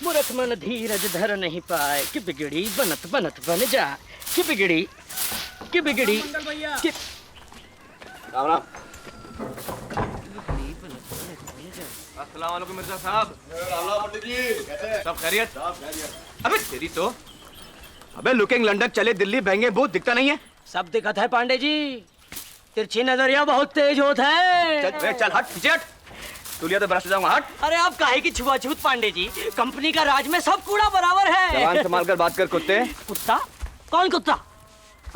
मूर्ख मन धीरज धर नहीं पाए कि बिगड़ी बनत बनत बन जाए कि बिगड़ी कि राम राम। अस्सलाम वालेकुम मिर्जा साहब। राम राम पंडित जी, कैसे? सब खैरियत? सब खैरियत। अबे तेरी तो अबे लुकिंग लंदन चले दिल्ली बहंगे बहुत दिखता नहीं है। सब दिखत है पांडे जी, तिरछी नजरिया बहुत तेज होता है। चल हट पीछे हट। तू लिया तो बरस जाऊंगा हट। अरे आप काहे की छुआछूत पांडे जी, कंपनी का राज में सब कूड़ा बराबर है। जवान संभाल कर बात कर कुत्ते। कुत्ता? कौन कुत्ता?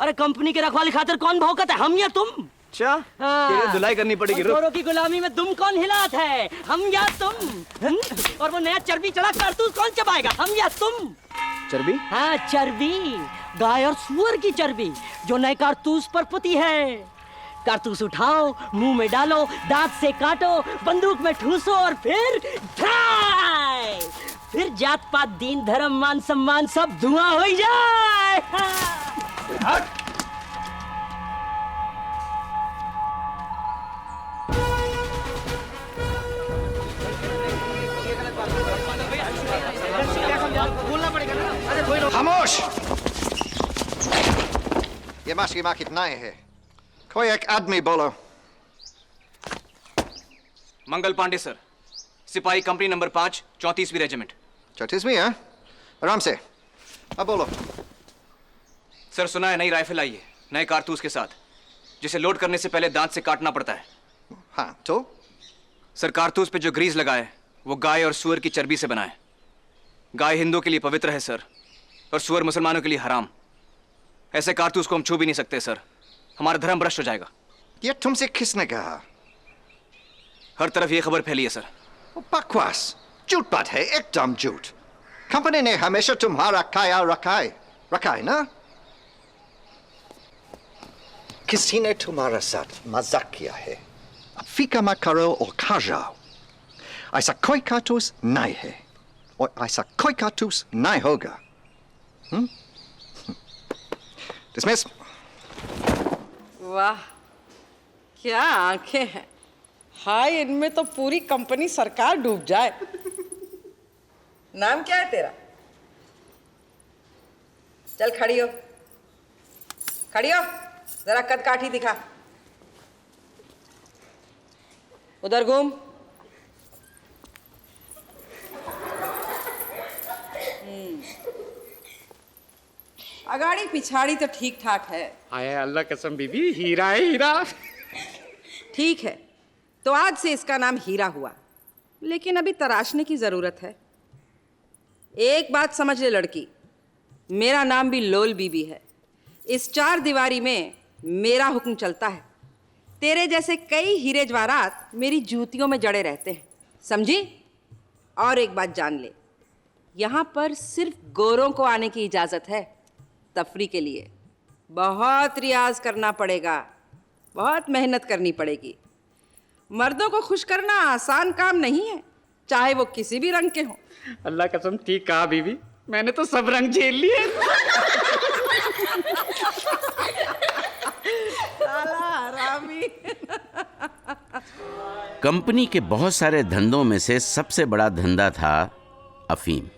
अरे कंपनी के रखवाली खातिर कौन भौंकत है, हम या तुम? अच्छा तेरी धुलाई करनी पड़ेगी। और चोरों की गुलामी में दुम कौन हिलात है, हम या तुम? और वो नया चर्बी चढ़ा कारतूस कौन चबाएगा, हम या तुम? चर्बी? हाँ चर्बी, गाय और सुअर की चर्बी जो नए कारतूस पर पुती है। कारतूस उठाओ, मुंह में डालो, दांत से काटो, बंदूक में ठूसो और फिर ड्राई। फिर जात पात दीन धर्म मान सम्मान सब धुआं हो जाए। हट। खामोश! ये मास्की माँ कितना है? कोई एक आदमी बोलो। मंगल पांडे सर, सिपाही कंपनी नंबर 5, 34वीं रेजिमेंट। 34वीं है? आराम से। अब बोलो। सर सुना है नई राइफल आई है, नए कारतूस के साथ, जिसे लोड करने से पहले दांत से काटना पड़ता है। हाँ तो? सर कारतूस पे जो ग्रीस लगा है वो गाय और सुअर की चर्बी से बना है। गाय हिंदुओं के लिए पवित्र है सर, और सुअर मुसलमानों के लिए हराम। ऐसे कारतूस को हम छू भी नहीं सकते सर, हमारा धर्म भ्रष्ट हो जाएगा। ये तुमसे किसने कहा? हर तरफ ये खबर फैली है सर। बकवास, झूठ बात है, एकदम झूठ। कंपनी ने हमेशा तुम्हारा ख्याल रखा है ना? किसी ने तुम्हारे साथ मजाक किया है। अब फीका मत करो और खा जाओ। ऐसा कोई कारतूस नहीं है, और ऐसा कोई कारतूस नहीं होगा। डिसमिस। वाह क्या आंखें हैं, हाय इनमें तो पूरी कंपनी सरकार डूब जाए। नाम क्या है तेरा? चल खड़ी हो, जरा कद काठी दिखा। उधर घूम। अगाड़ी पिछाड़ी तो ठीक ठाक है। आया अल्लाह कसम बीबी, हीरा है हीरा। ठीक है, तो आज से इसका नाम हीरा हुआ, लेकिन अभी तराशने की जरूरत है। एक बात समझ ले लड़की, मेरा नाम भी लोल बीबी है। इस 4 दीवारी में मेरा हुक्म चलता है। तेरे जैसे कई हीरे जवाहरात मेरी जूतियों में जड़े रहते हैं, समझी? और एक बात जान ले, यहाँ पर सिर्फ गोरों को आने की इजाजत है। तफरी के लिए बहुत रियाज करना पड़ेगा, बहुत मेहनत करनी पड़ेगी। मर्दों को खुश करना आसान काम नहीं है, चाहे वो किसी भी रंग के हों। अल्लाह कसम ठीक कहा बीबी, मैंने तो सब रंग झेल लिए। साला हरामी। कंपनी के बहुत सारे धंधों में से सबसे बड़ा धंधा था अफीम।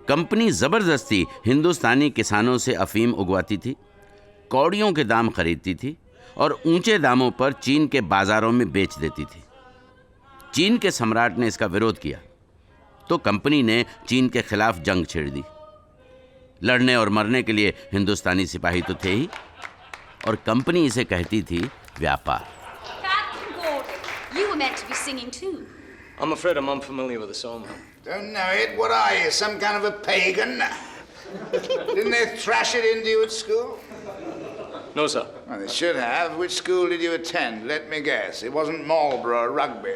कंपनी जबरदस्ती हिंदुस्तानी किसानों से अफीम उगवाती थी, कौड़ियों के दाम खरीदती थी और ऊंचे दामों पर चीन के बाजारों में बेच देती थी। चीन के सम्राट ने इसका विरोध किया तो कंपनी ने चीन के खिलाफ जंग छेड़ दी। लड़ने और मरने के लिए हिंदुस्तानी सिपाही तो थे ही, और कंपनी इसे कहती थी व्यापार। Captain Gordon, you were meant to be singing too. I'm afraid I'm unfamiliar with the song. Don't know it. What are you, some kind of a pagan? Didn't they thrash it into you at school? No, sir. Well, they should have. Which school did you attend? Let me guess. It wasn't Marlborough Rugby.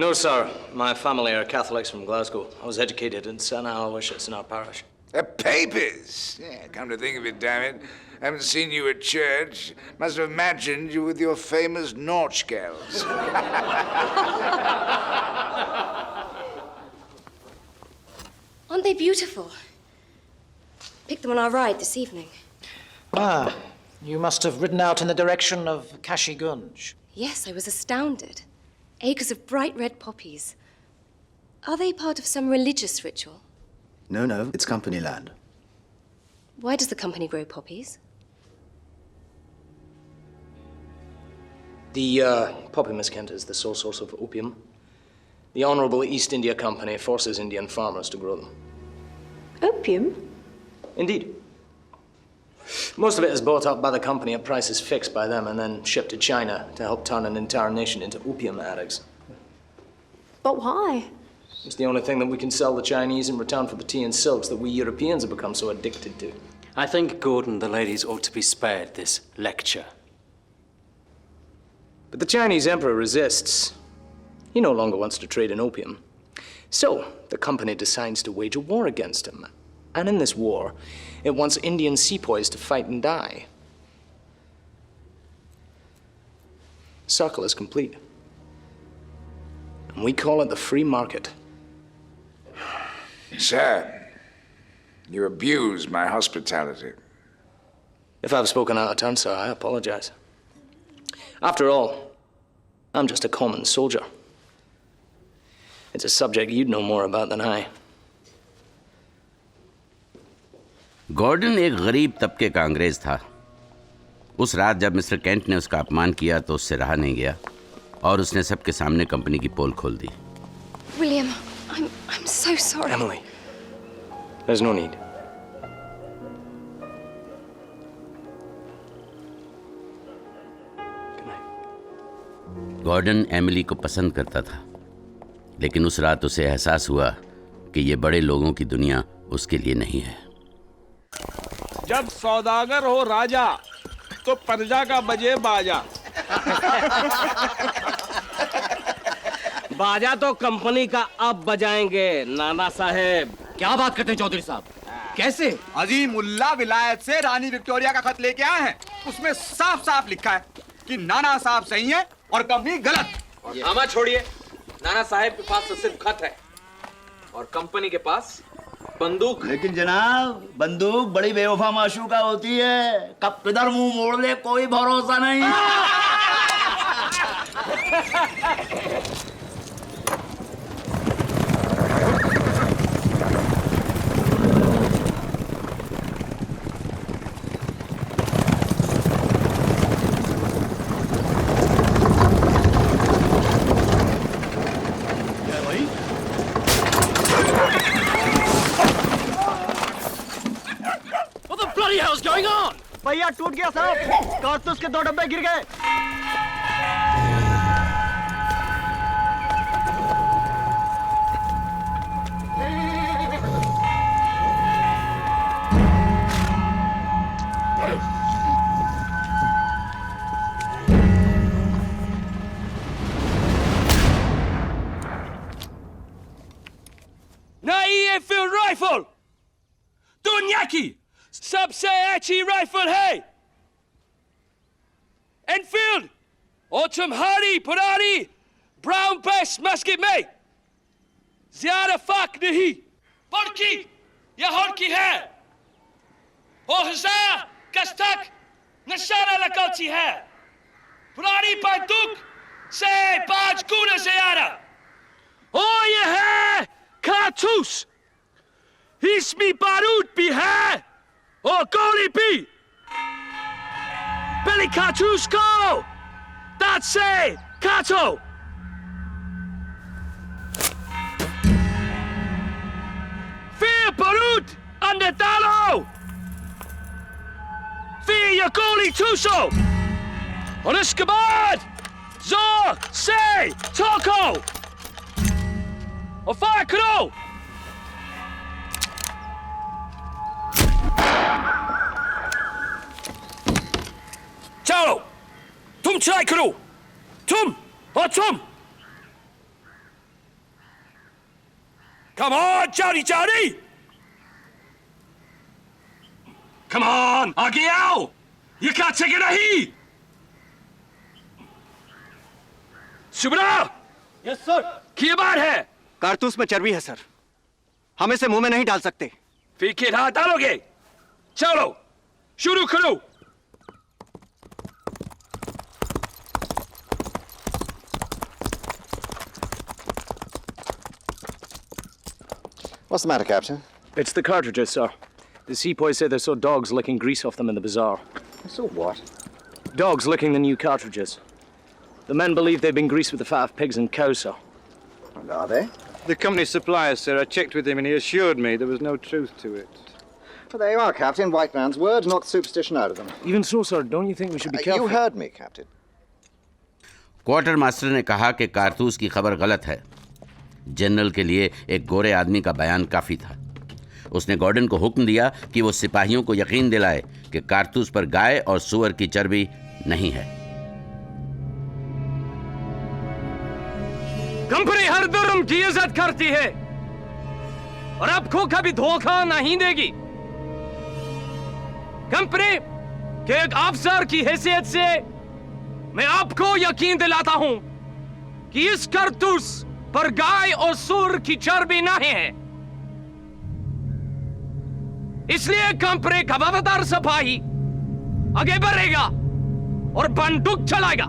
No, sir. My family are Catholics from Glasgow. I was educated in St. Aloysius in our parish. Papists? Yeah, come to think of it, damn it. Haven't seen you at church. Must have imagined you with your famous Nautch-gals. Aren't they beautiful? Picked them on our ride this evening. Ah, you must have ridden out in the direction of Kashi Gunj. Yes, I was astounded. Acres of bright red poppies. Are they part of some religious ritual? No, it's company land. Why does the company grow poppies? The poppy, Miss Kent, is the sole source of opium. The Honorable East India Company forces Indian farmers to grow them. Opium? Indeed. Most of it is bought up by the company at prices fixed by them and then shipped to China to help turn an entire nation into opium addicts. But why? It's the only thing that we can sell the Chinese in return for the tea and silks that we Europeans have become so addicted to. I think, Gordon, the ladies ought to be spared this lecture. But the Chinese emperor resists. He no longer wants to trade in opium. So, the company decides to wage a war against him. And in this war, it wants Indian sepoys to fight and die. Circle is complete. And we call it the free market. Sir, you abused my hospitality. If I've spoken out of turn, sir, I apologize. After all, I'm just a common soldier. It's a subject you'd know more about than I. Gordon एक गरीब तबके का अंग्रेज था। उस रात जब mister Kent ने उसका अपमान किया तो उससे रहा नहीं गया और उसने सबके सामने कंपनी की पोल खोल दी। William, I'm so sorry. Emily, there's no need. Gordon Emily को पसंद करता था, लेकिन उस रात उसे एहसास हुआ कि ये बड़े लोगों की दुनिया उसके लिए नहीं है। जब सौदागर हो राजा तो प्रजा का बजे बाजा। बाजा तो कंपनी का अब बजाएंगे नाना साहेब। क्या बात करते हैं चौधरी साहब? कैसे? अजीमुल्ला विलायत से रानी विक्टोरिया का खत लेके आए हैं। उसमें साफ साफ लिखा है कि नाना साहब सही है और कंपनी गलत। आमा छोड़िए, नाना साहेब के पास तो सिर्फ खत है और कंपनी के पास बंदूक। लेकिन जनाब, बंदूक बड़ी बेवफा माशूका होती है, कब किधर मुंह मोड़ ले कोई भरोसा नहीं। भैया टूट गया साहब, कारतूस के 2 डब्बे गिर गए। नई एनफील्ड राइफल दुनिया की सबसे अच्छी राइफल है। एनफील्ड और तुम्हारी पुरानी ब्राउन बेस मस्केट में ज्यादा फर्क नहीं, बल्कि यह हल्की है और 1000 गज तक निशाना लगाती है। पुरानी बंदूक से 5 गुना ज्यादा। और यह है कारतूस, इसमें बारूद भी है और गोली भी। पहले कारतूस को दांत से काटो, फिर बारूद अंदर डालो, फिर ये गोली ठूसो और इसके बाद जोर से ठोको और फायर करो। चलो तुम ट्राई करो, तुम और तुम। Come on, Johnny Johnny! Come on, आगे आओ, ये काटेगा नहीं। Subra, yes sir. क्या बात है? कारतूस में चर्बी है सर, हम इसे मुंह में नहीं डाल सकते। फिर कितना डालोगे? चलो शुरू करो। What's the matter, Captain? It's the cartridges, sir. The sepoys say they saw dogs licking grease off them in the bazaar. So what? Dogs licking the new cartridges. The men believe they've been greased with the fat of pigs and cows, sir. And are they? The company supplier, sir. I checked with him and he assured me there was no truth to it. Well, there you are, Captain. White man's words, knock the superstition out of them. Even so, sir, don't you think we should be careful? You heard me, Captain. Quarter master ने कहा कि कारतूस की खबर गलत है। General के लिए एक गोरे आदमी का बयान काफी था। उसने गॉर्डन को हुक्म दिया कि वो सिपाहियों को यकीन दिलाए कि कारतूस पर गाय और सूअर की चर्बी नहीं है। कंपनी हर धर्म की इज्जत करती है और आपको कभी धोखा नहीं देगी। कंपनी के एक अफसर की हैसियत से मैं आपको यकीन दिलाता हूं कि इस कारतूस पर गाय और सूअर की चर्बी नहीं है। इसलिए कंपनी का वफादार सिपाही आगे बढ़ेगा और बंदूक चलाएगा।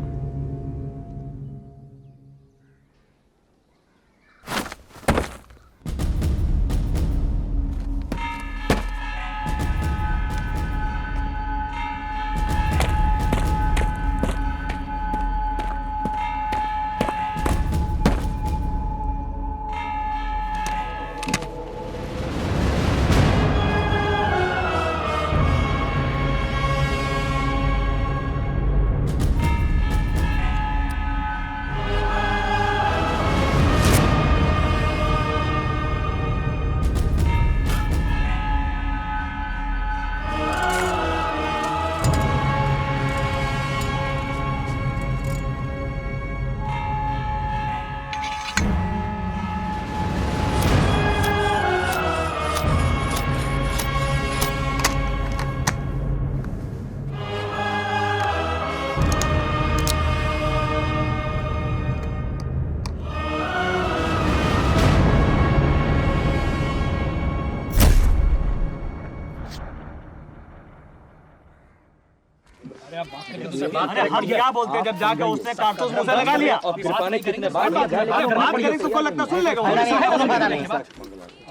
क्या बोलते जब जाकर उसने कारतूस मुंह से लगा लिया और कृपाने कितने बात करेंगे तो कोई लगता सुन लेगा।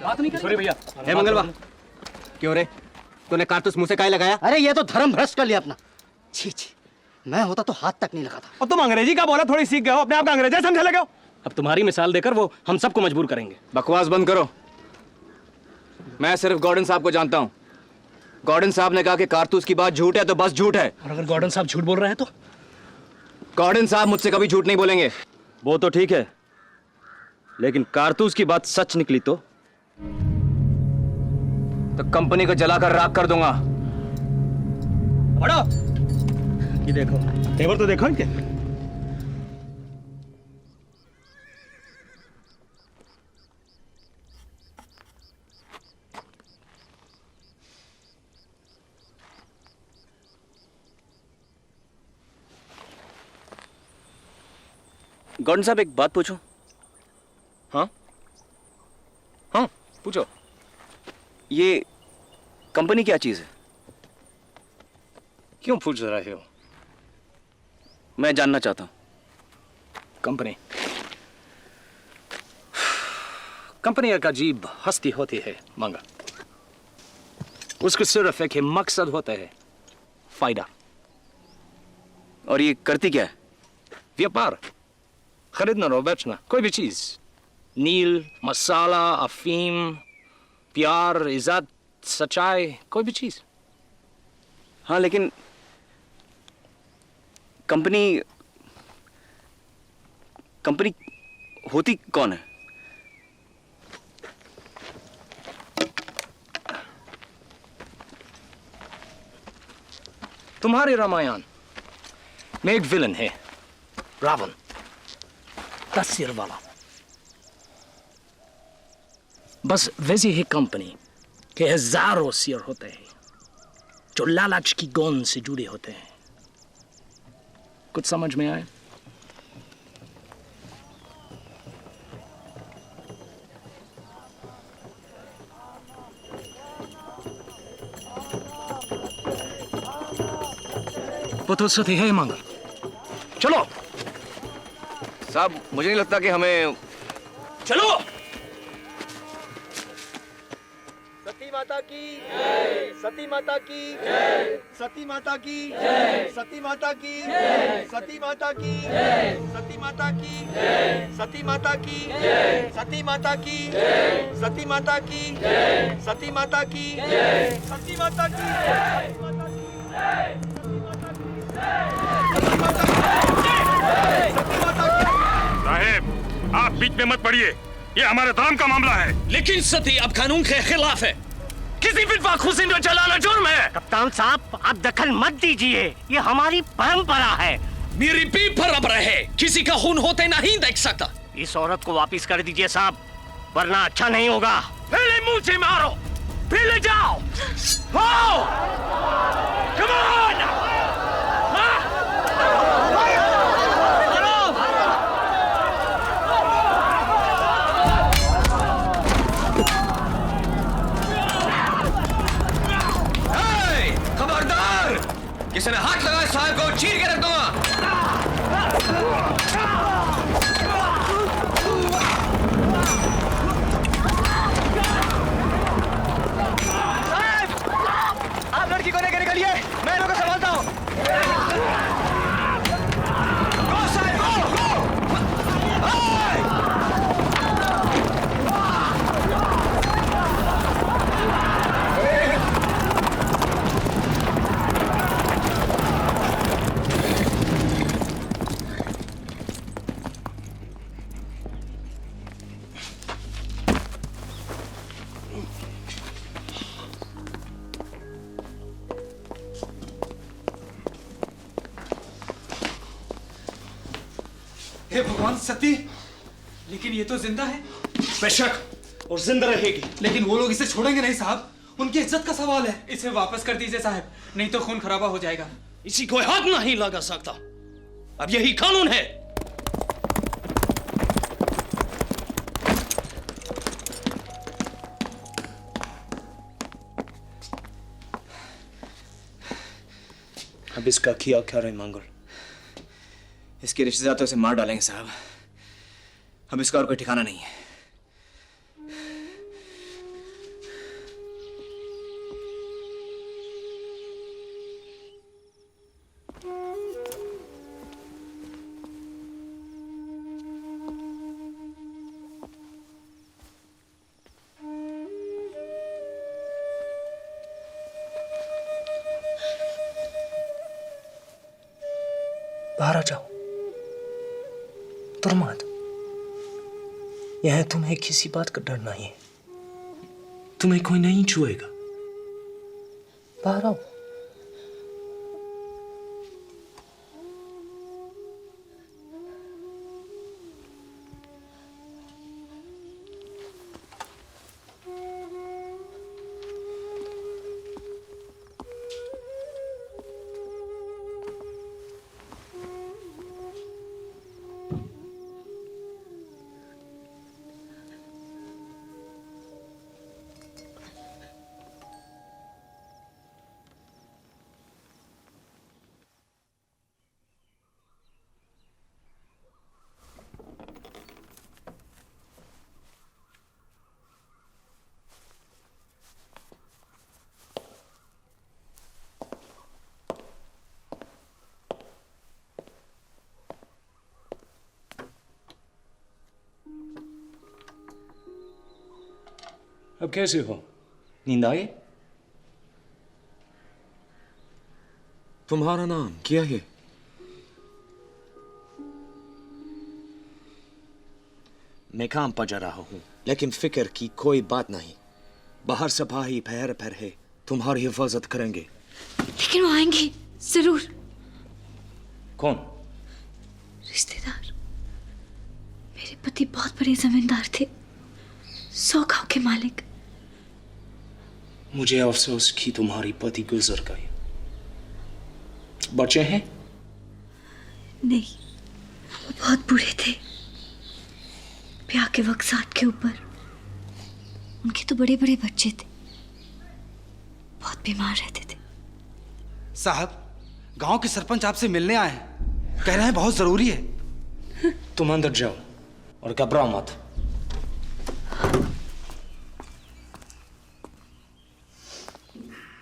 बात नहीं सॉरी भैया। हे मंगलवा, क्यों रे तूने कारतूस मुंह से काहे लगाया? अरे ये तो धर्म भ्रष्ट कर लिया अपना। छी छी, मैं होता तो हाथ तक नहीं लगाता। और तुम अंग्रेजी का बोला थोड़ी सीख गए हो, अपने आप का अंग्रेजी समझने लगे हो। अब तुम्हारी मिसाल देकर वो हम सबको मजबूर करेंगे। बकवास बंद करो। मैं सिर्फ गॉर्डन साहब को जानता हूं। गॉर्डन साहब ने कहा कि कारतूस की बात झूठ है तो बस झूठ है। और अगर गॉर्डन साहब झूठ बोल रहे हैं तो? गॉर्डन साहब मुझसे कभी झूठ नहीं बोलेंगे। वो तो ठीक है, लेकिन कारतूस की बात सच निकली तो कंपनी को जलाकर राख कर दूंगा। बड़ो ये देखो, तेवर तो देखो इनके। गॉर्डन साहब एक बात पूछूं? हाँ हाँ पूछो। ये कंपनी क्या चीज है? क्यों पूछ रहे हो? मैं जानना चाहता हूं। कंपनी कंपनी एक अजीब हस्ती होती है मंगा। उसको सिर्फ एक ही मकसद होता है, फायदा। और ये करती क्या है? व्यापार, खरीदना और बेचना, कोई भी चीज। नील, मसाला, अफीम, प्यार, इज्जत, सच्चाई, कोई भी चीज। हाँ लेकिन कंपनी होती कौन है? तुम्हारे रामायण में एक विलन है, रावण, 10 सिर वाला। बस वैसी ही कंपनी के हजारों सिर होते हैं जो लालच की गोंद से जुड़े होते हैं। कुछ समझ में आए? वो तो सही है मंगल। चलो साहब, मुझे नहीं लगता कि हमें। चलो। सती माता की जय, सती माता की जय, सती माता की जय, सती माता की जय, सती माता की जय, सती माता की जय, सती माता की जय, सती माता की जय, सती माता की जय, सती माता की जय, सती माता की साहेब, आप बीच में मत पड़िए, ये हमारे धर्म का मामला है। लेकिन सती अब कानून के खिलाफ है। किसी विधवा खुशी में जलाना जुर्म है। कप्तान साहब, आप दखल मत दीजिए, ये हमारी परंपरा है। मेरी भी परंपरा है, किसी का खून होते नहीं देख सकता। इस औरत को वापिस कर दीजिए साहब, वरना अच्छा नहीं होगा। पहले मुंह से मारो, पहले जाओ। Come on! खबरदार! किसी ने हाथ लगाया साहब को चीर के रख दूंगा। साहब, आप लड़की को लेकर निकलिए, मैं लोगों को संभालता हूँ। गो साहब, गो, हे भगवान, सती, लेकिन ये तो जिंदा है। बेशक, और जिंदा रहेगी। लेकिन वो लोग इसे छोड़ेंगे नहीं साहब, उनकी इज्जत का सवाल है। इसे वापस कर दीजिए साहब, नहीं तो खून खराबा हो जाएगा। इसी कोई हाथ नहीं लगा सकता, अब यही कानून है। अब इसका किया क्या रहे मंगल? इसके रिश्तेदार तो इसे मार डालेंगे साहब। अब इसका और कोई ठिकाना नहीं है। बाहर आ जाओ, तुम मत। यह तुम्हें किसी बात का डर नहीं है, तुम्हें कोई नहीं छुएगा। बाहर आओ। अब कैसे हो? नींद आई? तुम्हारा नाम क्या है? मैं काम पर जा रहा हूं, लेकिन फिक्र की कोई बात नहीं। बाहर सिपाही पैर पर है, तुम्हारी हिफाजत करेंगे। लेकिन वो आएंगे जरूर। कौन? रिश्तेदार। मेरे पति बहुत बड़े जमींदार थे, 100 गांव के मालिक। मुझे अफसोस कि तुम्हारी पति गुजर गए। बच्चे हैं? नहीं, वो बहुत बूढ़े थे। ब्याह के वक्त साथ के ऊपर उनके तो बड़े बड़े बच्चे थे, बहुत बीमार रहते थे। साहब, गांव के सरपंच आपसे मिलने आए हैं, कह रहे हैं बहुत जरूरी है। तुम अंदर जाओ और घबराओ मत।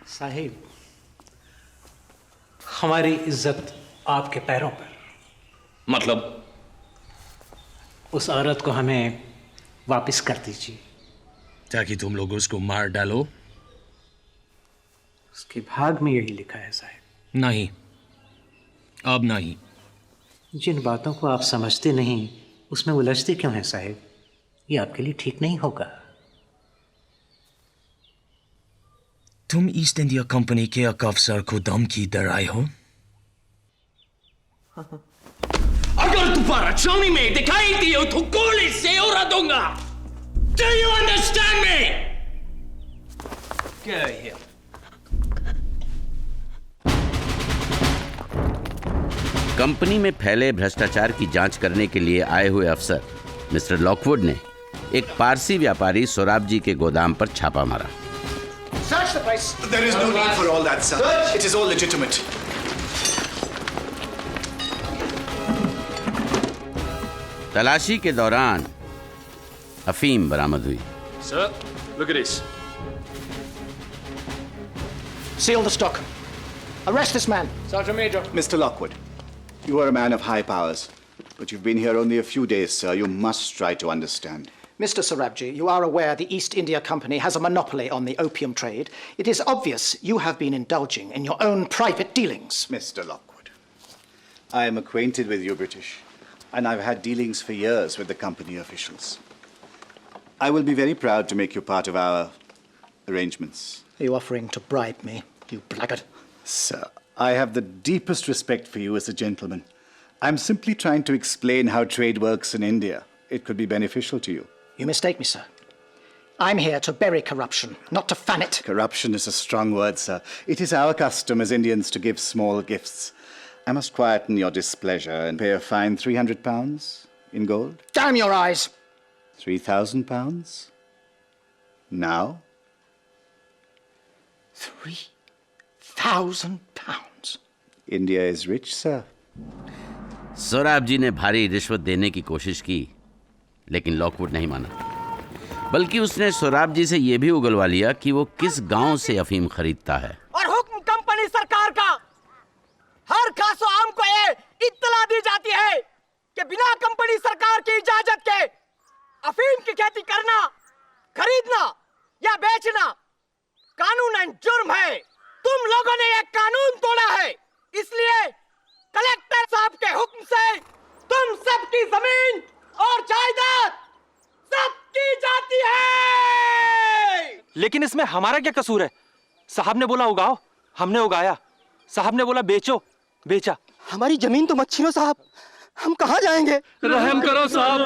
साहिब, हमारी इज्जत आपके पैरों पर। मतलब? उस औरत को हमें वापस कर दीजिए, ताकि तुम लोग उसको मार डालो। उसके भाग में यही लिखा है साहिब। नहीं, अब नहीं। जिन बातों को आप समझते नहीं उसमें उलझते क्यों हैं साहिब? ये आपके लिए ठीक नहीं होगा। तुम ईस्ट इंडिया कंपनी के एक अफसर को धमकी दे रहे हो? अगर दोबारा छावनी में दिखाई दियो तो गोली से उड़ा दूंगा। Do you understand me? Get here. Company में फैले भ्रष्टाचार की जांच करने के लिए आए हुए अफसर मिस्टर लॉकवुड ने एक पारसी व्यापारी सोराब जी के गोदाम पर छापा मारा। Search the place. There is no need for all that, sir. It is all legitimate. तलाशी के दौरान अफीम बरामद हुई। Sir, look at this. Seal the stock. Arrest this man. Sergeant Major. Mr. Lockwood, you are a man of high powers, but you've been here only a few days, sir. You must try to understand. Mr. Sorabji, you are aware the East India Company has a monopoly on the opium trade. It is obvious you have been indulging in your own private dealings. Mr. Lockwood, I am acquainted with you British, and I've had dealings for years with the company officials. I will be very proud to make you part of our arrangements. Are you offering to bribe me, you blackguard? Sir, I have the deepest respect for you as a gentleman. I'm simply trying to explain how trade works in India. It could be beneficial to you. You mistake me, sir. I'm here to bury corruption, not to fan it. Corruption is a strong word, sir. It is our custom as Indians to give small gifts. I must quieten your displeasure and pay a fine £300 in gold. Damn your eyes! £3,000? Now? £3,000? India is rich, sir. Sorab जी ने भारी रिश्वत देने की कोशिश की, लेकिन Lockwood नहीं माना। बल्कि उसने सोराब जी से यह भी उगलवा लिया कि वो किस गांव से अफीम खरीदता है। और हुक्म कंपनी सरकार का हर खासो आम को ये इत्तला दी जाती है कि बिना कंपनी सरकार की इजाजत के अफीम की खेती करना, खरीदना या बेचना कानूनन जुर्म है। तुम लोगों ने यह कानून तोड़ा है, इसलिए कलेक्टर साहब के हुक्म से तुम सबकी जमीन और जायदाद सबकी जाती है। लेकिन इसमें हमारा क्या कसूर है? साहब ने बोला उगाओ, हमने उगाया। साहब ने बोला बेचो, बेचा। हमारी जमीन तो मत छीनो साहब, हम कहाँ जाएंगे? रहम करो साहब,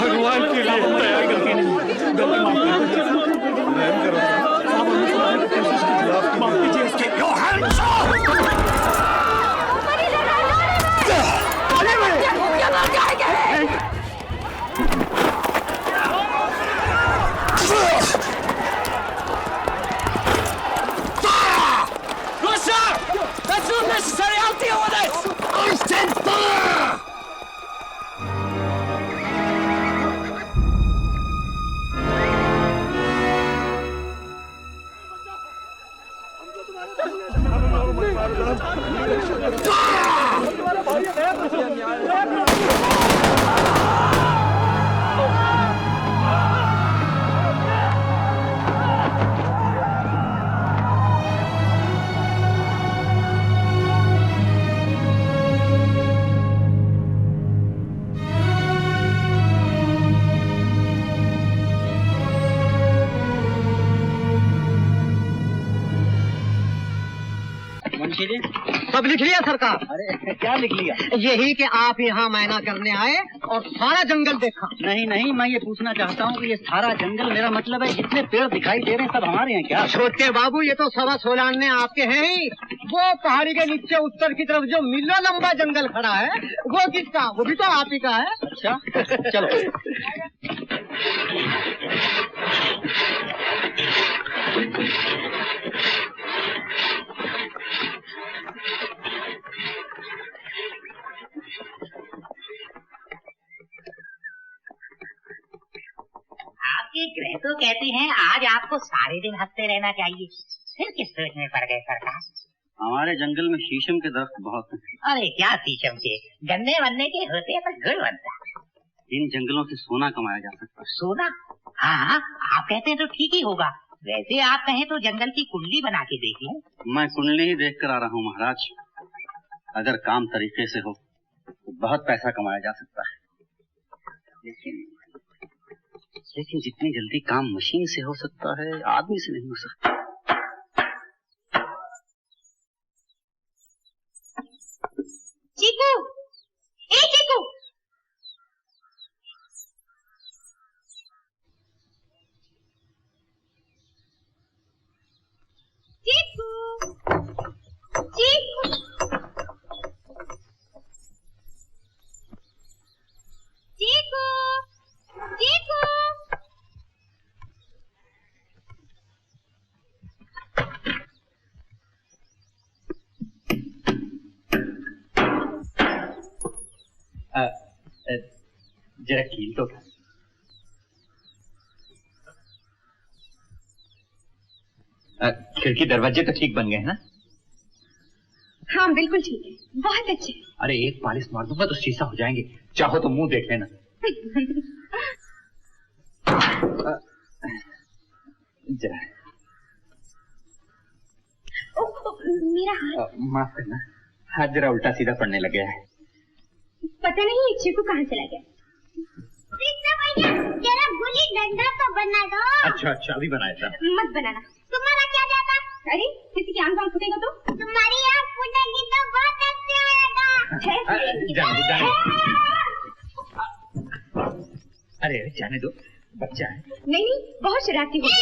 भगवान के लिए दया That's not necessary. I'll deal with it. I said fire! सब लिख लिया सरकार? अरे क्या लिख लिया? यही कि आप यहाँ मैना करने आए और सारा जंगल देखा। नहीं नहीं, मैं ये पूछना चाहता हूँ कि ये सारा जंगल, मेरा मतलब है जितने पेड़ दिखाई दे रहे हैं सब हमारे हैं क्या? छोटे बाबू, ये तो 16.25 आने आपके हैं ही। वो पहाड़ी के नीचे उत्तर की तरफ जो मीलों लंबा जंगल खड़ा है वो किसका? वो भी तो आप ही का है। अच्छा चलो। आपके ग्रह तो कहते हैं आज आपको को सारे दिन हंसते रहना चाहिए। फिर किस सोच में पड़ गए सरकार? हमारे जंगल में शीशम के दरख्त बहुत हैं। अरे क्या शीशम के, गन्ने वन्ने के होते हैं तो गुड़ बनता है। इन जंगलों से सोना कमाया जा सकता है। सोना? हाँ, आप कहते हैं तो ठीक ही होगा। वैसे आप कहें तो जंगल की कुंडली बना के देख लें। मैं कुंडली ही देख कर आ रहा हूँ महाराज। अगर काम तरीके से हो तो बहुत पैसा कमाया जा सकता है, लेकिन जितनी जल्दी काम मशीन से हो सकता है आदमी से नहीं हो सकता। चीकू, ए चीकू, चीकू, चीकू, चीकू, चीकू। जरा कील तो खिड़की दरवाजे तो ठीक बन गए हैं ना? हाँ बिल्कुल ठीक है, बहुत अच्छे। अरे एक पालिश मार दूंगा तो शीशा हो जाएंगे, चाहो तो मुंह देख लेना। जरा मेरा हाथ, माफ करना, हाथ जरा उल्टा सीधा पड़ने लगे है। पता नहीं चीकू कहाँ चला गया। जरा गुल्ली डंडा तो बना दो। अच्छा अच्छा, अभी बनाया था। मत बनाना, तुम्हारा क्या जाता? अरे किसी की आंख फूटेगा तो? तुम्हारी आंख फूटेगी तो बहुत अच्छा होगा। जाने दो। अरे जाने दो, बच्चा है। नहीं नहीं, बहुत शरारती हो गई।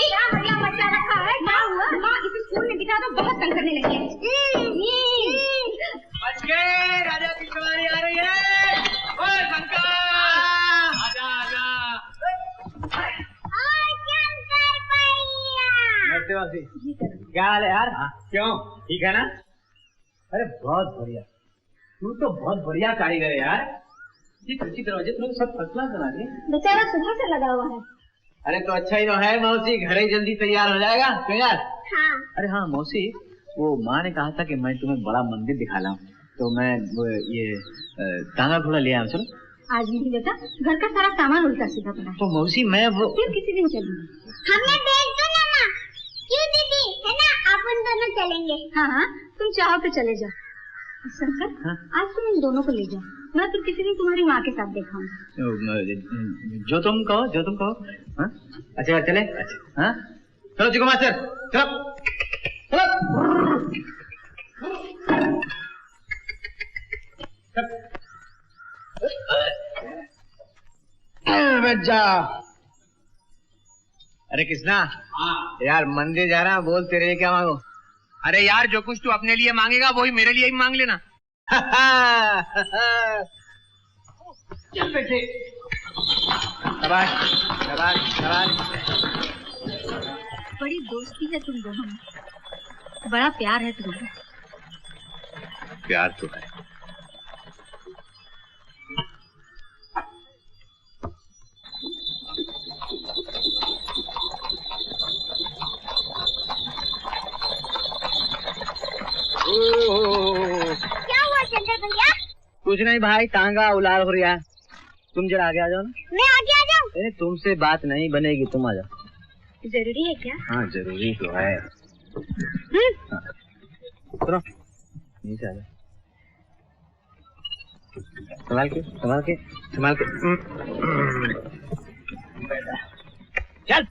क्या बच्चा रखा है? क्या हुआ? माँ इसे स्कूल में दिखा दो, बहुत तंग करने लगी है। बच गए, राजा की सवारी आ रही है। ओए शंकर, आजा आजा। नमस्ते मासी, क्या हाल है यार? क्यों, ठीक है ना? अरे बहुत बढ़िया, तू तो बहुत बढ़िया कारीगर है यार। खिड़की दरवाजे तुमने सब फर्स्ट क्लास बना दिए। बेचारा सुबह से लगा हुआ है। अरे तो अच्छा ही तो है मौसी, घर ही जल्दी तैयार हो जाएगा। क्यों यार? हाँ। अरे हाँ मौसी, वो माँ ने कहा था कि मैं तुम्हें बड़ा मंदिर दिखा लाऊं, तो मैं वो ये टांगा घोड़ा ले आया। चलो। आज नहीं बेटा, घर का सारा सामान उल्टा सीधा पड़ा है। तो मौसी मैं वो फिर किसी दिन चलेंगे। हमें भेज दो ना माँ। क्यों दीदी, है ना, अपन दोनों चलेंगे। हाँ हाँ, तुम चाहो तो चले जाओ। शंकर, आज तुम इन दोनों को ले जाओ, मैं फिर किसी दिन तुम्हारी माँ के साथ दिखाऊंगा। जो तुम कहो, जो तुम कहो। हाँ? अच्छा चले। अच्छा हाँ, चलो चिको मास्टर, चलो चलो। बच्चा, अरे कृष्णा, यार मंदिर जा रहा, बोल तेरे लिए क्या मांगो? अरे यार, जो कुछ तू अपने लिए मांगेगा वही मेरे लिए भी मांग लेना। चल बेटे। शाबाश शाबाश शाबाश। बड़ी दोस्ती है तुम दोनों में, बड़ा प्यार है तुम्हारा। प्यार तो है। क्या हुआ शंकर भैया? कुछ नहीं भाई, टांगा उलाल हो रहा है। तुम जरा आगे आ जाओ ना। मैं आगे आ जाऊँ? अरे तुमसे बात नहीं बनेगी, तुम आ जाओ। जरूरी है क्या? हाँ जरूरी तो है। सुनो, नीचे आ जाओ। संभाल के संभाल के संभाल के। चल।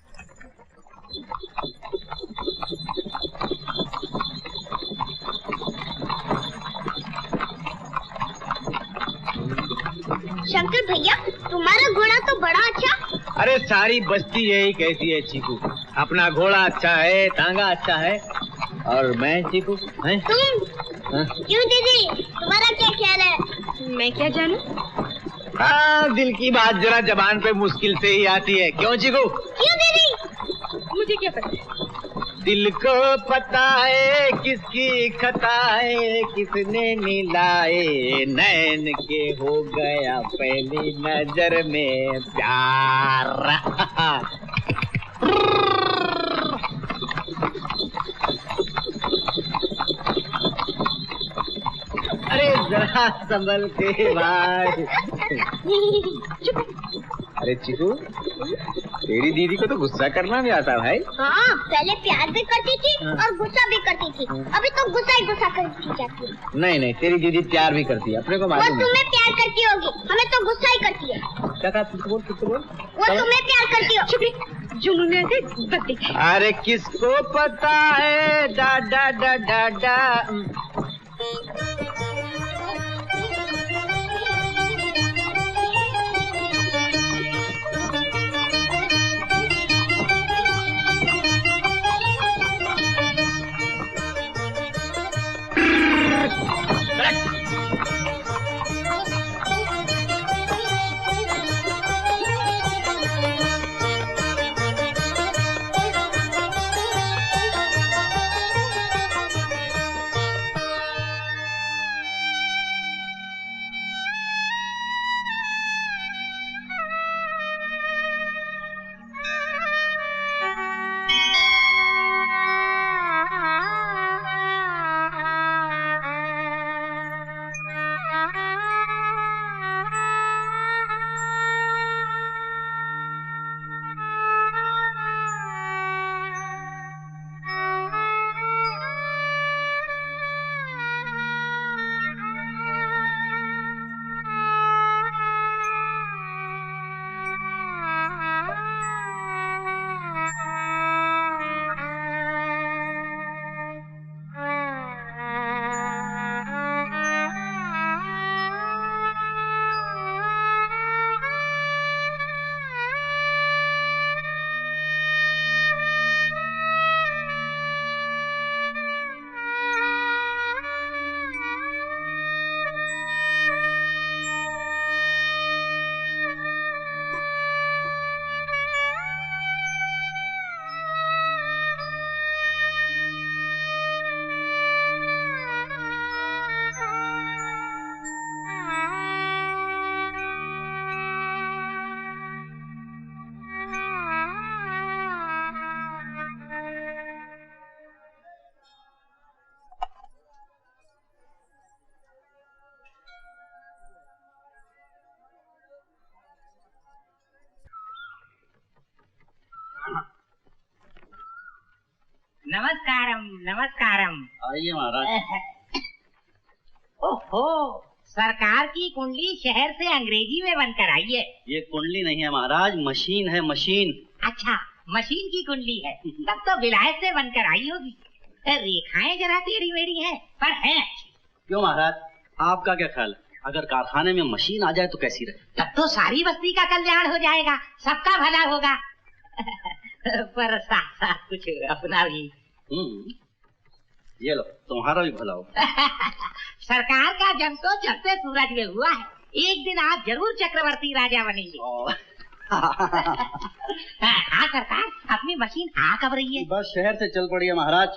शंकर भैया, तुम्हारा घोड़ा तो बड़ा अच्छा। अरे सारी बस्ती यही कहती है चीकू, अपना घोड़ा अच्छा है, टांगा अच्छा है, और मैं चीकू हैं? तुम क्यों दीदी, तुम्हारा क्या ख्याल है? मैं क्या जानूं? हाँ, दिल की बात जरा जबान पे मुश्किल से ही आती है। क्यों चीकू? क्यों दीदी? मुझे क्या पता। दिल को पता है किसकी खता है, किसने मिलाए नैन के हो गया पहली नजर में प्यार। जरा संभल के भाई। अरे चिकू, तेरी दीदी को तो गुस्सा करना भी आता भाई। हाँ, पहले प्यार भी करती थी और गुस्सा भी करती थी। अभी तो गुस्सा ही गुस्सा करती जाती है। नहीं नहीं, तेरी दीदी प्यार भी करती है, अपने को मालूम है। वो तुम्हें प्यार करती होगी, हमें तो गुस्सा ही करती है। क्या कहा? कुछ बोल, कुछ बोल। वो तुम्हें प्यार करती हो। चुप, जुनून ऐसे बत्ती। अरे किसको पता है डा डा डा डा डा। नमस्कारम नमस्कारम। आइए महाराज। ओहो, सरकार की कुंडली शहर से अंग्रेजी में बनकर आई है। ये कुंडली नहीं है महाराज, मशीन है, मशीन। अच्छा, मशीन की कुंडली है, तब तो विलायत से बनकर आई होगी। रेखाएं जरा टेढ़ी मेढ़ी हैं, पर है। क्यों महाराज, आपका क्या ख्याल है? अगर कारखाने में मशीन आ जाए तो कैसी रहे? तब तो सारी बस्ती का कल्याण हो जाएगा, सबका भला होगा। पर साथ साथ कुछ अपना भी। ये लो, तुम्हारा भी भला हो। सरकार का जन्म तो चढ़ते सूरज में हुआ है, एक दिन आप जरूर चक्रवर्ती राजा बनेंगे। हाँ सरकार, अपनी मशीन आ कब रही है? बस शहर से चल पड़ी है महाराज।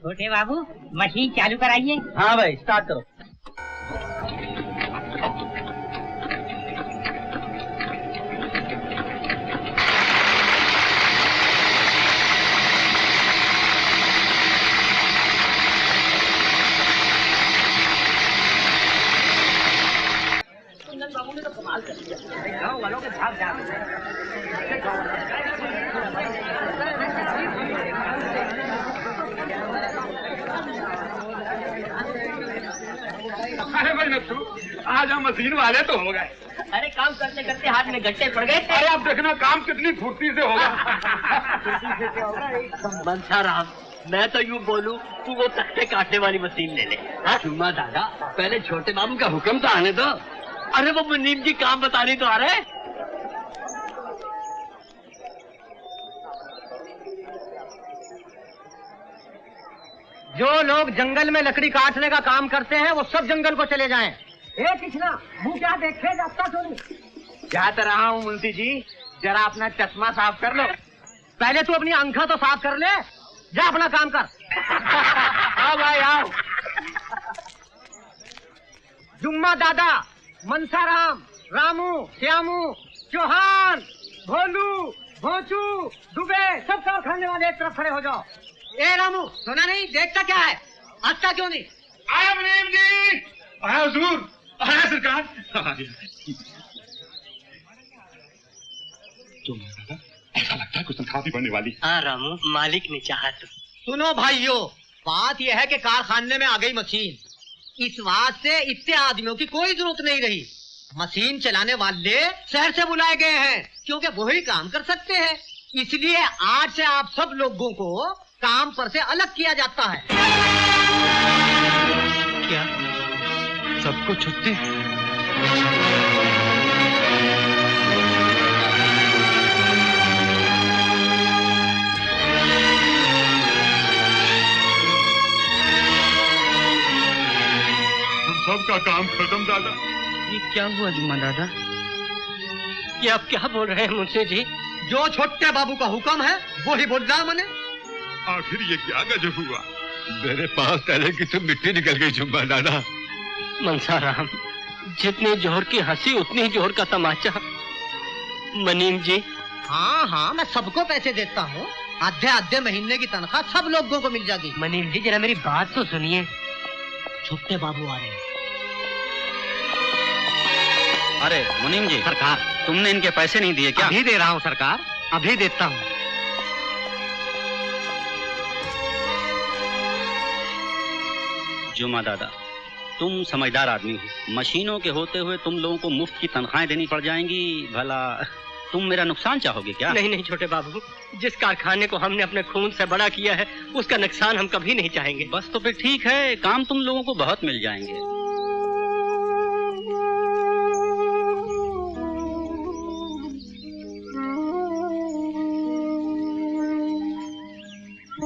छोटे बाबू, मशीन चालू कराइए। हाँ भाई, स्टार्ट करो। बाबू ने तो कमाल कर दिया, गाँव वालों के भाग जा रहे अरे भाई नत्थू, आज हम मशीन वाले तो हो गए। अरे काम करते करते हाथ में गट्टे पड़ गए। अरे आप देखना काम कितनी फुर्ती से होगा। फुर्ती से क्या होगा? एकदम बनसा राम, मैं तो यूँ बोलूं, तू वो तख्ते काटने वाली मशीन ले ले। चुम्मा दादा, पहले छोटे बाबू का हुक्म तो आने दो। अरे वो मुनीम जी काम बताने तो आ रहे। जो लोग जंगल में लकड़ी काटने का काम करते हैं वो सब जंगल को चले जाएं। ए कृष्णा, मुँह क्या देखे जाता तो नहीं। जा तो रहा हूँ मुंशी जी, जरा अपना चश्मा साफ कर लो। पहले तू अपनी आंखें तो साफ कर ले। जा अपना काम कर। आओ भाई आओ। जुम्मा दादा, मनसाराम, रामू, श्यामू, चौहान, भोलू, भोंचू, दुबे, सब खाने वाले एक तरफ खड़े हो जाओ। ए रामू, सुना नहीं? देखता क्या है? हंसता क्यों नहीं? आया मुनीम जी, आया हुजूर, आया सरकार। ऐसा लगता है कुछ तनख्वाह भी बढ़ने वाली। हाँ रामू, मालिक ने चाहा तो। सुनो भाइयों, बात यह है कि कारखाने में आ गई मशीन। इस बात से इतने आदमियों की कोई जरूरत नहीं रही। मशीन चलाने वाले शहर से बुलाए गए हैं, क्योंकि वही काम कर सकते हैं। इसलिए आज से आप सब लोगों को काम पर से अलग किया जाता है। क्या सबको छुट्टी? सबका काम खत्म दादा। ये क्या हुआ जुम्मा दादा? ये आप क्या बोल रहे हैं मुंशी जी? जो छोटे बाबू का हुक्म है वो ही बोल रहा मैंने। आखिर ये क्या गजब हुआ? मेरे पास तले की तो मिट्टी निकल गई जुम्मा दादा। मनसाराम, जितनी जोर की हंसी उतनी जोर का तमाचा। मनीम जी। हाँ हाँ, मैं सबको पैसे देता हूँ। आधे आधे महीने की तनख्वाह सब लोगों को मिल जाएगी। मनीम जी जरा मेरी बात तो सुनिए। छोटे बाबू आ रहे हैं। अरे मुनीम जी, सरकार तुमने इनके पैसे नहीं दिए क्या? अभी दे रहा हूँ सरकार, अभी देता हूँ। जुम्मा दादा, तुम समझदार आदमी हो। मशीनों के होते हुए तुम लोगों को मुफ्त की तनख्वाहें देनी पड़ जाएंगी। भला तुम मेरा नुकसान चाहोगे क्या? नहीं नहीं छोटे बाबू, जिस कारखाने को हमने अपने खून से बड़ा किया है उसका नुकसान हम कभी नहीं चाहेंगे। बस तो फिर ठीक है, काम तुम लोगों को बहुत मिल जाएंगे।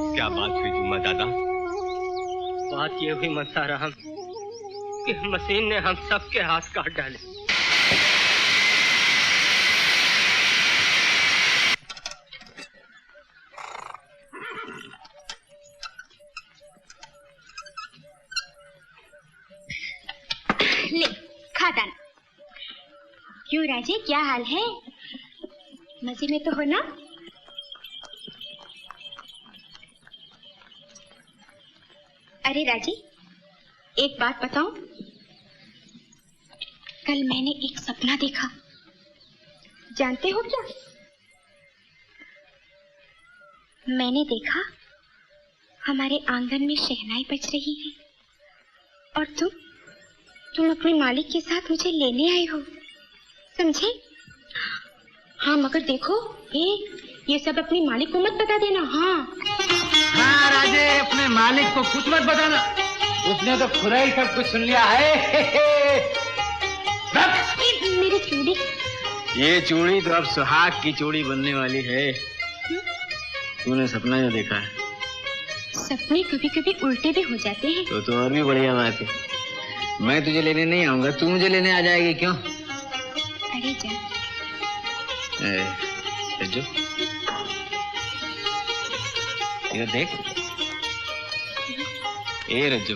क्या बात हुई जुम्मा दादा? बात ये हुई मनसाराम कि मशीन ने हम सबके हाथ काट डाले। ले खा दाना। क्यों राजे, क्या हाल है? मजे में तो हो ना? अरे राजे, एक बात बताऊं? कल मैंने एक सपना देखा। जानते हो क्या? मैंने देखा हमारे आंगन में शहनाई बज रही है और तुम अपने मालिक के साथ मुझे लेने आए हो, समझे? हाँ मगर देखो, ये सब अपने मालिक को मत बता देना। हाँ राजे, अपने मालिक को कुछ मत बताना, उसने तो खुदा ही सब कुछ सुन लिया है। मेरी चूड़ी। ये चूड़ी तो अब सुहाग की चूड़ी बनने वाली है। तूने सपना जो देखा है? सपने कभी कभी उल्टे भी हो जाते हैं। तो और भी बढ़िया बात है। मैं तुझे लेने नहीं आऊंगा, तू मुझे लेने आ जाएगी। क्यों? अरे जा। रज्जू, ये देख। ए रज्जू,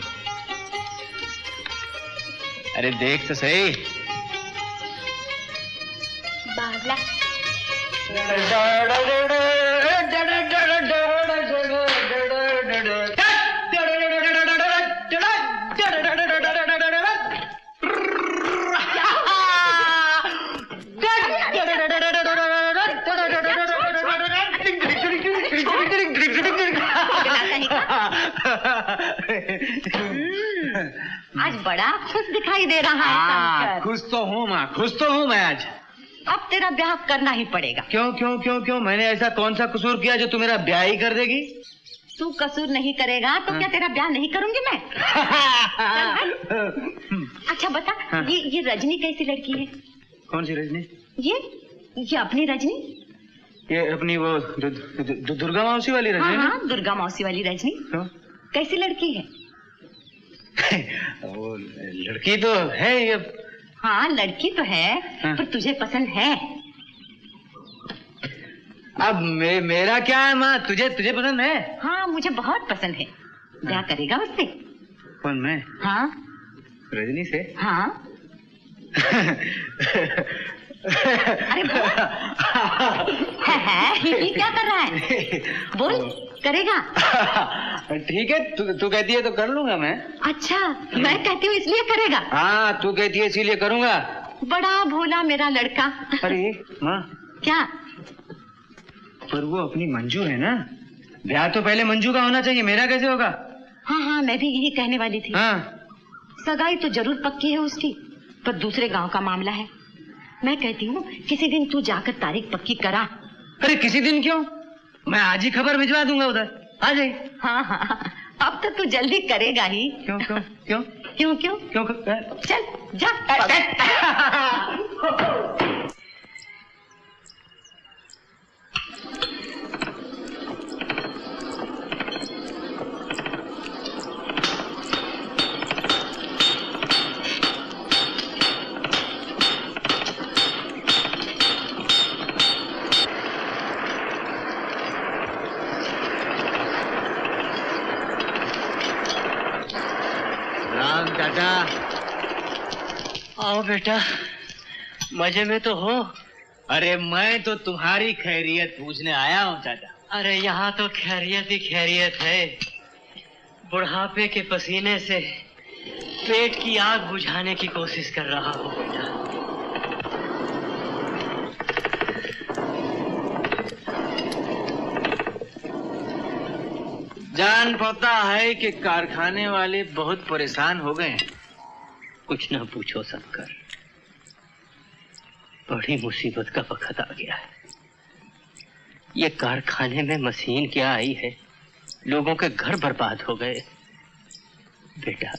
अरे देख तो सही। बावला। आज बड़ा खुश दिखाई दे रहा है। खुश तो हूँ माँ, खुश तो हूँ मैं आज। अब तेरा ब्याह करना ही पड़ेगा। क्यों क्यों क्यों क्यों? मैंने ऐसा कौन सा कसूर किया जो तू मेरा ब्याह ही कर देगी? तू कसूर नहीं करेगा तो क्या तेरा ब्याह नहीं करूंगी मैं? अच्छा बता, ये रजनी कैसी लड़की है? कौन सी रजनी? ये अपनी रजनी। ये अपनी वो दुर्गा मौसी वाली रजनी? हाँ, दुर्गा मौसी वाली रजनी। कैसी लड़की है? वो लड़की तो है ये। हाँ लड़की तो है, पर तुझे पसंद है? अब मेरा क्या है माँ? तुझे पसंद है? हाँ मुझे बहुत पसंद है। ब्याह करेगा उससे? कौन, मैं? हाँ रजनी से? हाँ। अरे बोल। है, क्या कर रहा है? बोल, करेगा? ठीक है, तू कहती है तो कर लूंगा मैं। अच्छा, मैं कहती हूँ इसलिए करेगा? हाँ, तू कहती है इसीलिए करूंगा। बड़ा भोला मेरा लड़का। अरे माँ, क्या? पर वो अपनी मंजू है ना, ब्याह तो पहले मंजू का होना चाहिए, मेरा कैसे होगा? हाँ हाँ, मैं भी यही कहने वाली थी। हाँ। सगाई तो जरूर पक्की है उसकी, पर दूसरे गांव का मामला है। मैं कहती हूँ किसी दिन तू जाकर तारीख पक्की करा। अरे किसी दिन क्यों, मैं आज ही खबर भिजवा दूंगा उधर, आ जाइए। हाँ हाँ, अब तो तू जल्दी करेगा ही। क्यों क्यों क्यों क्यों क्यों क्यों? चल जा। चाचा, आओ बेटा, मजे में तो हो? अरे मैं तो तुम्हारी खैरियत पूछने आया हूँ चाचा। अरे यहाँ तो खैरियत ही खैरियत है। बुढ़ापे के पसीने से पेट की आग बुझाने की कोशिश कर रहा हूँ बेटा। जान पता है कि कारखाने वाले बहुत परेशान हो गए हैं। कुछ ना पूछो शंकर, बड़ी मुसीबत का वक्त आ गया है। ये कारखाने में मशीन क्या आई है, लोगों के घर बर्बाद हो गए। बेटा,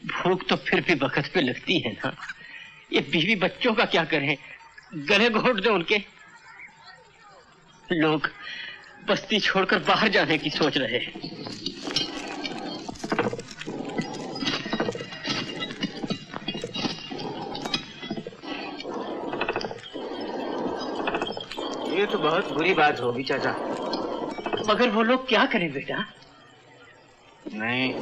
भूख तो फिर भी वक्त पे लगती है ना। ये बीवी बच्चों का क्या करें, गले घोट दे उनके। लोग बस्ती छोड़कर बाहर जाने की सोच रहे हैं। ये तो बहुत बुरी बात होगी चाचा। मगर वो लोग क्या करें बेटा? नहीं,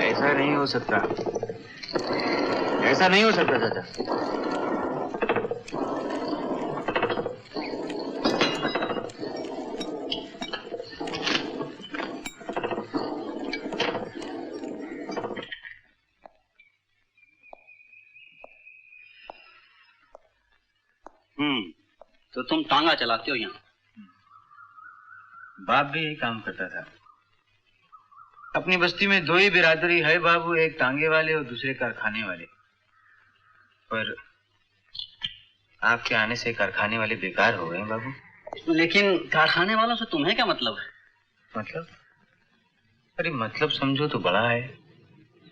ऐसा नहीं हो सकता, ऐसा नहीं हो सकता चाचा। तो तुम टांगा चलाते हो यहाँ? बाप भी यही काम करता था। अपनी बस्ती में दो ही बिरादरी है बाबू, एक टांगे वाले और दूसरे कारखाने वाले। पर आपके आने से कारखाने वाले बेकार हो गए बाबू। लेकिन कारखाने वालों से तुम्हें क्या मतलब है? मतलब? अरे मतलब समझो तो बड़ा है।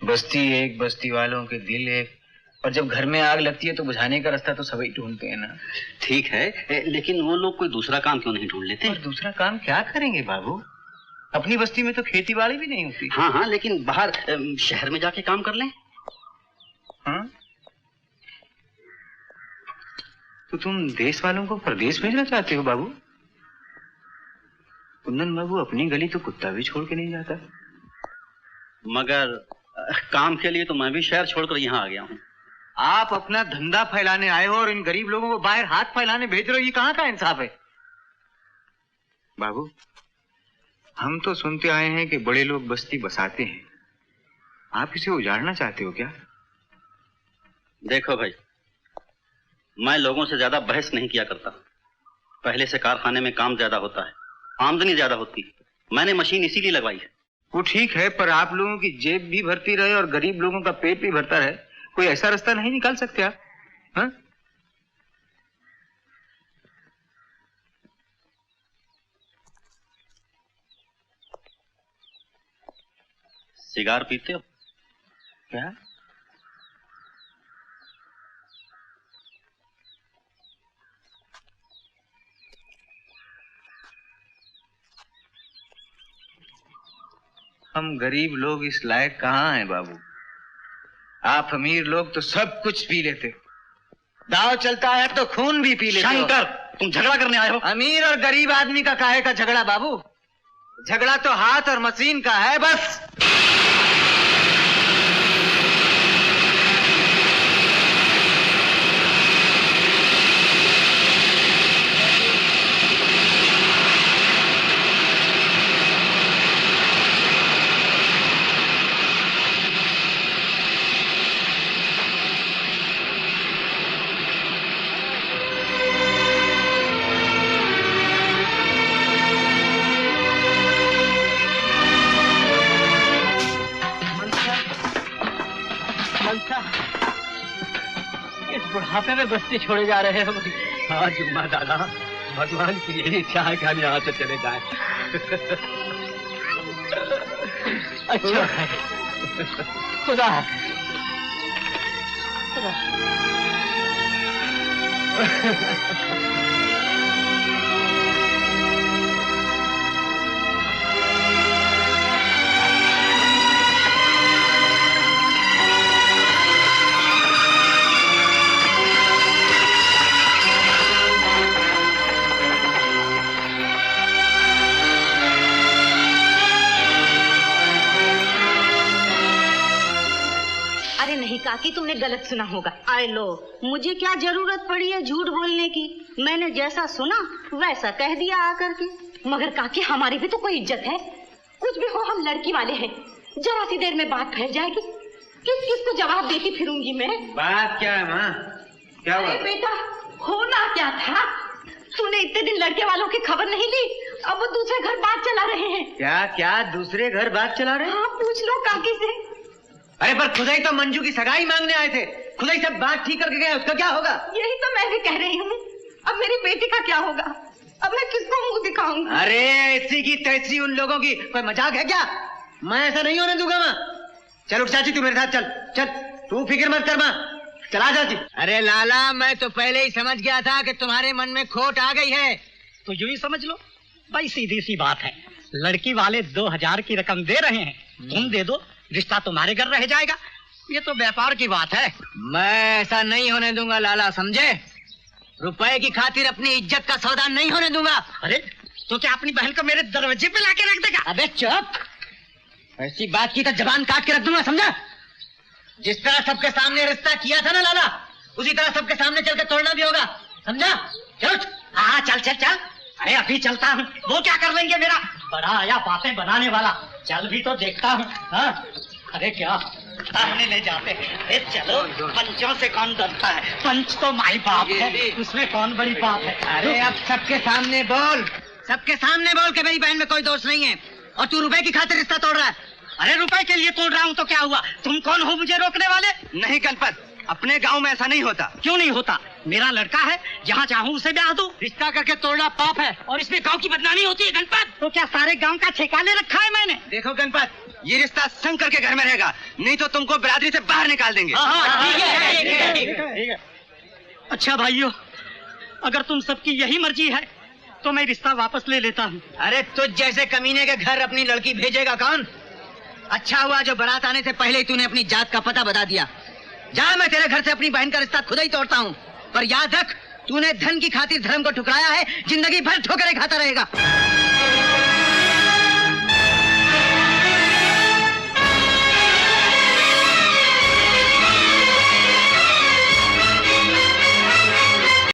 बस्ती एक, बस्ती वालों के दिल एक, और जब घर में आग लगती है तो बुझाने का रास्ता तो सभी ढूंढते हैं ना। ठीक है, लेकिन वो लोग कोई दूसरा काम क्यों नहीं ढूंढ लेते? और दूसरा काम क्या करेंगे बाबू? अपनी बस्ती में तो खेती बाड़ी भी नहीं होती। हाँ हाँ, लेकिन बाहर शहर में जाके काम कर लें। हाँ? तो तुम देश वालों को प्रदेश भेजना चाहते हो बाबू? कुंदन बाबू, अपनी गली तो कुत्ता भी छोड़ के नहीं जाता। मगर काम के लिए तो मैं भी शहर छोड़कर यहाँ आ गया हूँ। आप अपना धंधा फैलाने आए हो और इन गरीब लोगों को बाहर हाथ फैलाने भेज रहे हो, ये कहाँ का इंसाफ है? बाबू, हम तो सुनते आए हैं कि बड़े लोग बस्ती बसाते हैं, आप इसे उजाड़ना चाहते हो क्या? देखो भाई, मैं लोगों से ज्यादा बहस नहीं किया करता। पहले से कारखाने में काम ज्यादा होता है, आमदनी ज्यादा होती है। मैंने मशीन इसीलिए लगवाई है। वो ठीक है, पर आप लोगों की जेब भी भरती रहे और गरीब लोगों का पेट भी भरता रहे, कोई ऐसा रास्ता नहीं निकाल सकते आप? हाँ? सिगार पीते हो क्या? हम गरीब लोग इस लायक कहाँ हैं बाबू? आप अमीर लोग तो सब कुछ पी लेते। दाव चलता है तो खून भी पी लेते हो। शंकर, तुम झगड़ा करने आए हो? अमीर और गरीब आदमी का काहे का झगड़ा बाबू? झगड़ा तो हाथ और मशीन का है बस। इस बुढ़ापे में बस्ती छोड़े जा रहे हो। हाँ जुम्मा दादा, भगवान की यही इच्छा है कि हम यहाँ से चले जाएं। अच्छा है। खुदा अरे नहीं काकी, तुमने गलत सुना होगा। आए लो, मुझे क्या जरूरत पड़ी है झूठ बोलने की? मैंने जैसा सुना वैसा कह दिया आकर के। मगर काकी, हमारी भी तो कोई इज्जत है। कुछ भी हो, हम लड़की वाले हैं। जरा सी देर में बात फैल जाएगी, किस किस को जवाब देती फिरूंगी मैं। बात क्या है माँ? क्या हुआ? अरे बेटा, होना क्या था? तूने इतने दिन लड़के वालों की खबर नहीं ली, अब वो दूसरे घर बात चला रहे हैं। क्या क्या दूसरे घर बात चला रहे? हाँ, पूछ लो काकी से। अरे पर खुदाई तो मंजू की सगाई मांगने आए थे। खुदाई सब बात ठीक करके गए, उसका क्या होगा? यही तो मैं भी कह रही हूँ। अब मेरी बेटी का क्या होगा? अब मैं किसको मुंह दिखाऊंगी? अरे ऐसी की तैसी उन लोगों की कोई मजाक है क्या? मैं ऐसा नहीं होने दूंगा माँ। चल उठ चाची, तू मेरे साथ चल। चल, तू फिक्र मत कर माँ। चला चाची। अरे लाला, मैं तो पहले ही समझ गया था कि तुम्हारे मन में खोट आ गई है। तो यूं ही समझ लो भाई, सीधी सी बात है। लड़की वाले 2000 की रकम दे रहे हैं, तुम दे दो, रिश्ता तुम्हारे घर रह जाएगा। ये तो व्यापार की बात है। मैं ऐसा नहीं होने दूंगा लाला, समझे? रुपए की खातिर अपनी इज्जत का सौदा नहीं होने दूंगा। अरे तो क्या अपनी बहन को मेरे दरवाजे पे लाके रख देगा? अबे चुप, ऐसी बात की तो जबान काट के रख दूंगा, समझा? जिस तरह सबके सामने रिश्ता किया था ना लाला, उसी तरह सबके सामने चल के तोड़ना भी होगा, समझा? चल। हाँ चल चल चल। अरे अभी चलता हूँ। वो क्या कर लेंगे? मेरा बड़ा आया बातें बनाने वाला। चल भी तो देखता हूँ। हाँ अरे क्या सामने ले जाते हैं। चलो, पंचों से कौन डरता है? पंच तो माई बाप है, उसमें कौन बड़ी बात है? अरे अब सबके सामने बोल, सबके सामने बोल के मेरी बहन में कोई दोष नहीं है और तू रुपए की खातिर रिश्ता तोड़ रहा है। अरे रुपए के लिए तोड़ रहा हूँ तो क्या हुआ? तुम कौन हो मुझे रोकने वाले? नहीं गणपत, अपने गांव में ऐसा नहीं होता। क्यों नहीं होता? मेरा लड़का है, जहाँ चाहूँ उसे ब्याह दूं। रिश्ता करके तोड़ना पाप है और इसमें गांव की बदनामी होती है। गणपत, तो क्या सारे गांव का ठेका ले रखा है मैंने? देखो गणपत, ये रिश्ता शंकर के घर में रहेगा, नहीं तो तुमको बिरादरी से बाहर निकाल देंगे। ठीक है। अच्छा भाइयों, अगर तुम सबकी यही मर्जी है तो मैं रिश्ता वापस ले लेता हूँ। अरे तुझ जैसे कमीने के घर अपनी लड़की भेजेगा कौन? अच्छा हुआ जो बारात आने से पहले ही तूने अपनी जात का पता बता दिया। जा, मैं तेरे घर से अपनी बहन का रिश्ता खुद ही तोड़ता हूँ, पर याद रख, तूने धन की खातिर धर्म को ठुकराया है, जिंदगी भर ठोकरें खाता रहेगा।